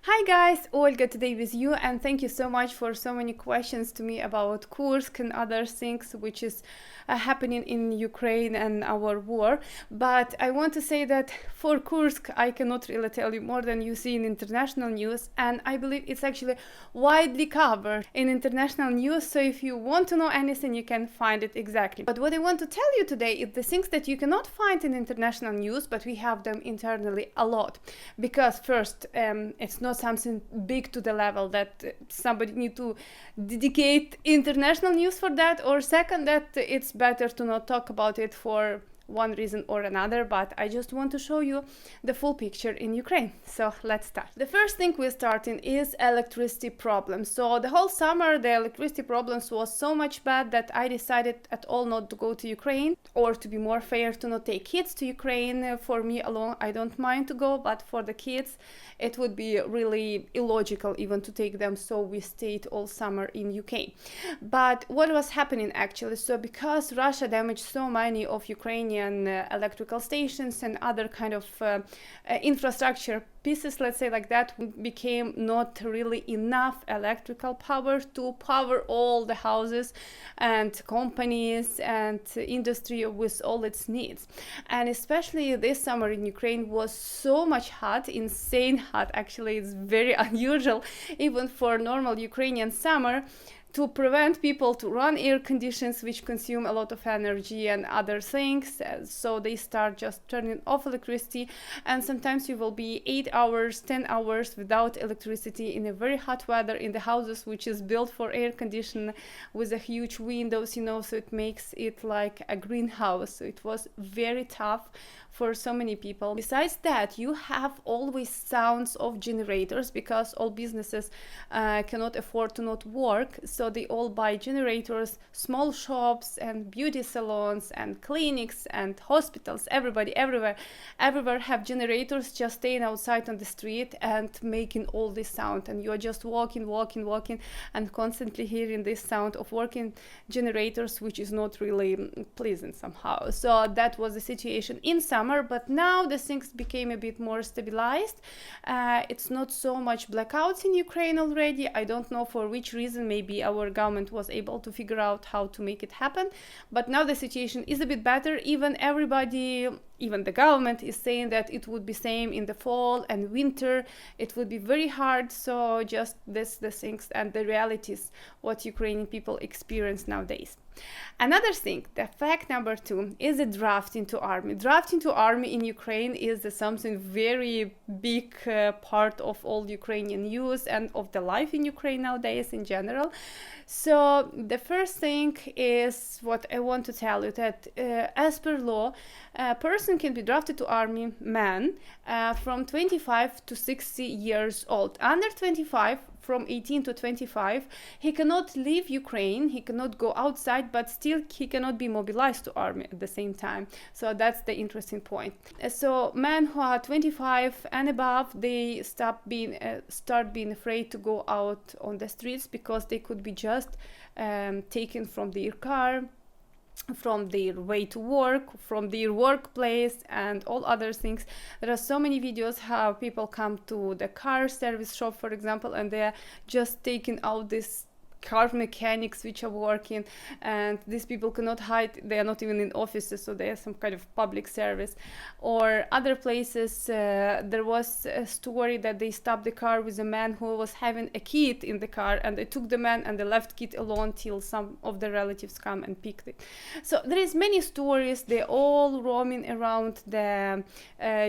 Hi guys, Olga today with you, and thank you so much for so many questions to me about Kursk and other things which is happening in Ukraine and our war. But I want to say that for Kursk I cannot really tell you more than you see in international news, and I believe it's actually widely covered in international news, so if you want to know anything you can find it exactly. But what I want to tell you today is the things that you cannot find in international news, but we have them internally a lot. Because first, it's not something big to the level that somebody need to dedicate international news for that, or second, that it's better to not talk about it for one reason or another, but I just want to show you the full picture in Ukraine. So let's start. The first thing we're starting is electricity problems. So the whole summer the electricity problems was so much bad that I decided at all not to go to Ukraine, or to be more fair, to not take kids to Ukraine. For me alone I don't mind to go, but for the kids it would be really illogical even to take them, so we stayed all summer in UK. But what was happening actually, so because Russia damaged so many of Ukrainian electrical stations and other kind of infrastructure pieces, let's say like that, became not really enough electrical power to power all the houses and companies and industry with all its needs. And especially this summer in Ukraine was so much hot, insane hot. Actually, it's very unusual even for normal Ukrainian summer, to prevent people to run air conditions which consume a lot of energy and other things. So they start just turning off electricity, and sometimes you will be 8 hours, 10 hours without electricity in a very hot weather in the houses which is built for air condition with a huge windows, so it makes it like a greenhouse. So it was very tough for so many people. Besides that, you have always sounds of generators, because all businesses cannot afford to not work, so they all buy generators. Small shops and beauty salons and clinics and hospitals, everybody, everywhere have generators, just staying outside on the street and making all this sound, and you're just walking and constantly hearing this sound of working generators, which is not really pleasant somehow. So that was the situation in summer, but now the things became a bit more stabilized. It's not so much blackouts in Ukraine already. I don't know for which reason. Maybe our government was able to figure out how to make it happen, but now the situation is a bit better. Even the government is saying that it would be same in the fall and winter. It would be very hard. So just the things and the realities what Ukrainian people experience nowadays. Another thing, the fact number 2, is the draft into army. Draft into army in Ukraine is something very big part of all Ukrainian youth and of the life in Ukraine nowadays in general. So the first thing is what I want to tell you, that as per law, a person can be drafted to army, man, from 25 to 60 years old. Under 25, from 18 to 25, he cannot leave Ukraine, he cannot go outside, but still he cannot be mobilized to army at the same time. So that's the interesting point. So men who are 25 and above, they start being afraid to go out on the streets, because they could be just taken from their car, from their way to work, from their workplace, and all other things. There are so many videos how people come to the car service shop, for example, and they're just taking out this car mechanics which are working, and these people cannot hide. They are not even in offices, so they are some kind of public service. Or other places, there was a story that they stopped the car with a man who was having a kid in the car, and they took the man and they left kid alone till some of the relatives come and picked it. So there is many stories. They're all roaming around the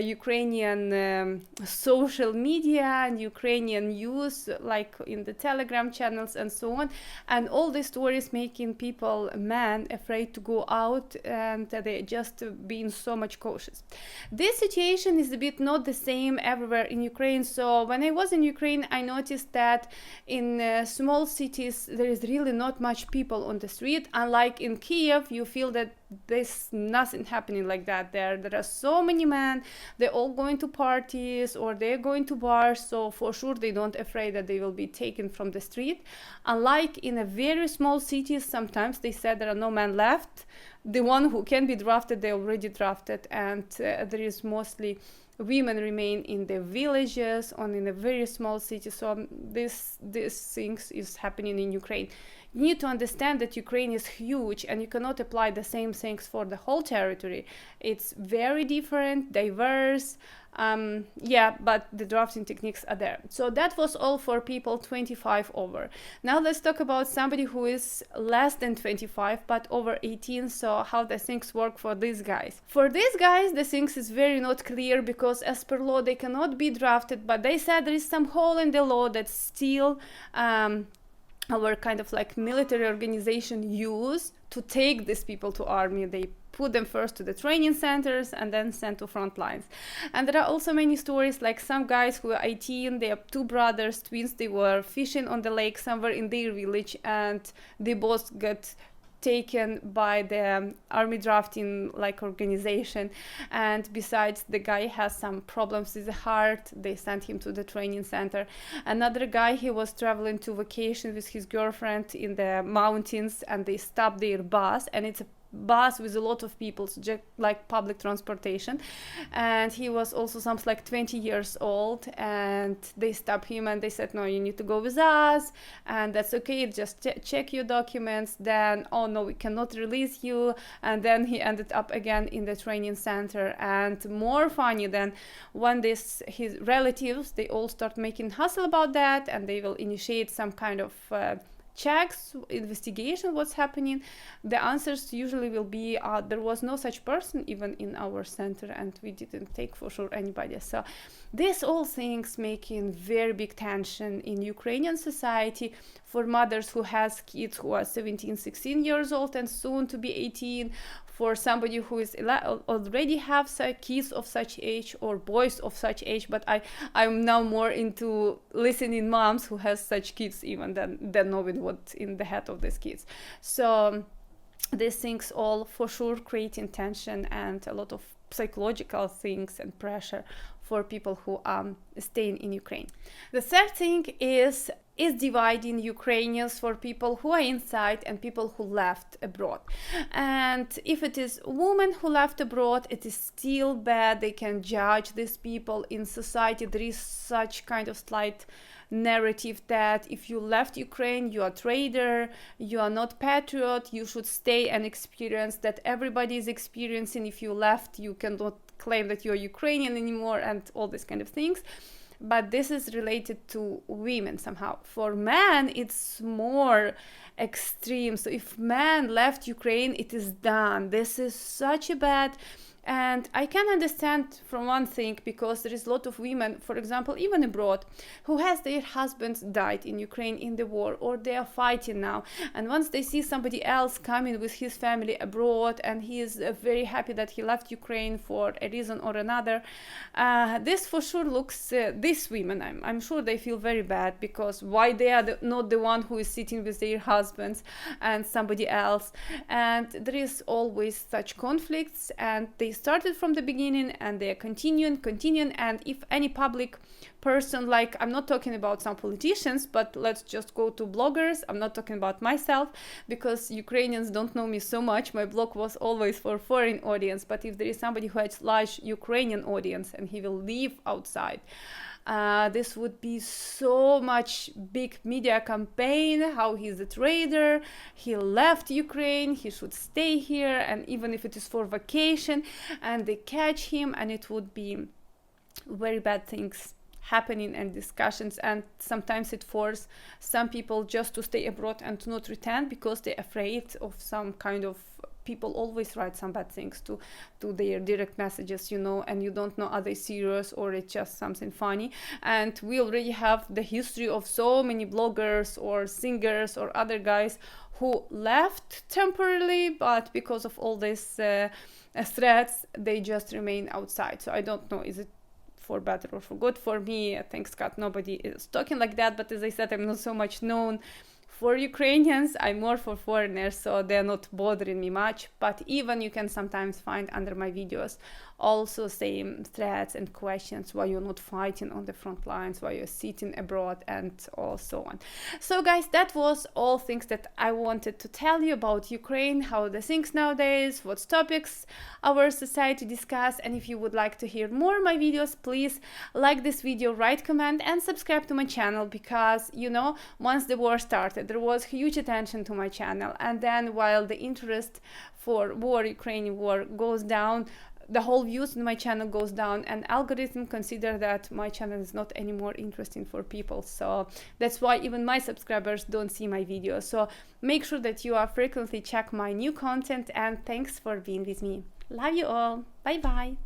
Ukrainian social media and Ukrainian news, like in the Telegram channels and so on. And all these stories making people, men, afraid to go out, and they just being so much cautious. This situation is a bit not the same everywhere in Ukraine. So when I was in Ukraine, I noticed that in small cities there is really not much people on the street. Unlike in Kiev, you feel that there's nothing happening like that there. There are so many men, they're all going to parties or they're going to bars, so for sure they don't afraid that they will be taken from the street. Unlike in a very small cities, sometimes they said there are no men left. The one who can be drafted, they already drafted, and there is mostly women remain in the villages or in a very small city. So this things is happening in Ukraine. You need to understand that Ukraine is huge and you cannot apply the same things for the whole territory. It's very different, diverse. But the drafting techniques are there. So that was all for people 25 over. Now let's talk about somebody who is less than 25 but over 18. So how the things work for these guys. For these guys, the things is very not clear because as per law they cannot be drafted, but they said there is some hole in the law that still our kind of like military organization use to take these people to army. They put them first to the training centers and then sent to front lines. And there are also many stories like some guys who are 18, they are two brothers, twins, they were fishing on the lake somewhere in their village and they both got taken by the army drafting like organization, and besides the guy has some problems with the heart, they sent him to the training center. Another guy, he was traveling to vacation with his girlfriend in the mountains and they stopped their bus, and it's a bus with a lot of people, so just like public transportation, and he was also something like 20 years old, and they stopped him and they said, no, you need to go with us and that's okay, just check your documents. Then, oh no, we cannot release you, and then he ended up again in the training center. And more funny than when his relatives, they all start making hustle about that and they will initiate some kind of checks, investigation, what's happening. The answers usually will be there was no such person even in our center and we didn't take for sure anybody. So these all things making very big tension in Ukrainian society for mothers who has kids who are 17, 16 years old and soon to be 18, for somebody who is already have kids of such age or boys of such age. But I'm now more into listening moms who has such kids even than knowing what's in the head of these kids. So these things all for sure creating tension and a lot of psychological things and pressure for people who are staying in Ukraine. The third thing is dividing Ukrainians for people who are inside and people who left abroad. And if it is women who left abroad, it is still bad. They can judge these people in society. There is such kind of slight narrative that if you left Ukraine, you are a traitor, you are not patriot, you should stay and experience that everybody is experiencing. If you left, you cannot claim that you're Ukrainian anymore and all these kind of things. But this is related to women somehow. For men, it's more extreme. So if man left Ukraine, it is done. This is such a bad. And I can understand from one thing, because there is a lot of women, for example, even abroad, who has their husbands died in Ukraine in the war, or they are fighting now. And once they see somebody else coming with his family abroad, and he is very happy that he left Ukraine for a reason or another, this for sure looks, these women, I'm sure they feel very bad, because why they are not the one who is sitting with their husbands and somebody else. And there is always such conflicts, and they started from the beginning and they are continuing. And if any public person, like, I'm not talking about some politicians, but let's just go to bloggers, I'm not talking about myself, because Ukrainians don't know me so much, my blog was always for foreign audience. But if there is somebody who has large Ukrainian audience and he will live outside, this would be so much big media campaign, how he's a traitor, he left Ukraine, he should stay here, and even if it is for vacation, and they catch him, and it would be very bad things happening and discussions. And sometimes it forces some people just to stay abroad and to not return because they're afraid of some kind of, people always write some bad things to their direct messages, you know, and you don't know are they serious or it's just something funny. And we already have the history of so many bloggers or singers or other guys who left temporarily, but because of all these threats, they just remain outside. So I don't know, is it for better or for good? For me, thanks God, nobody is talking like that. But as I said, I'm not so much known for Ukrainians, I'm more for foreigners, so they're not bothering me much. But even you can sometimes find under my videos also same threats and questions why you're not fighting on the front lines, why you're sitting abroad, and all so on. So guys, that was all things that I wanted to tell you about Ukraine, how the things nowadays, what topics our society discuss. And if you would like to hear more of my videos, please like this video, write comment, and subscribe to my channel, because you know, once the war started, there was huge attention to my channel, and then while the interest for Ukrainian war goes down, the whole views on my channel goes down, and algorithm consider that my channel is not anymore interesting for people. So that's why even my subscribers don't see my videos. So make sure that you are frequently check my new content, and thanks for being with me. Love you all. Bye bye.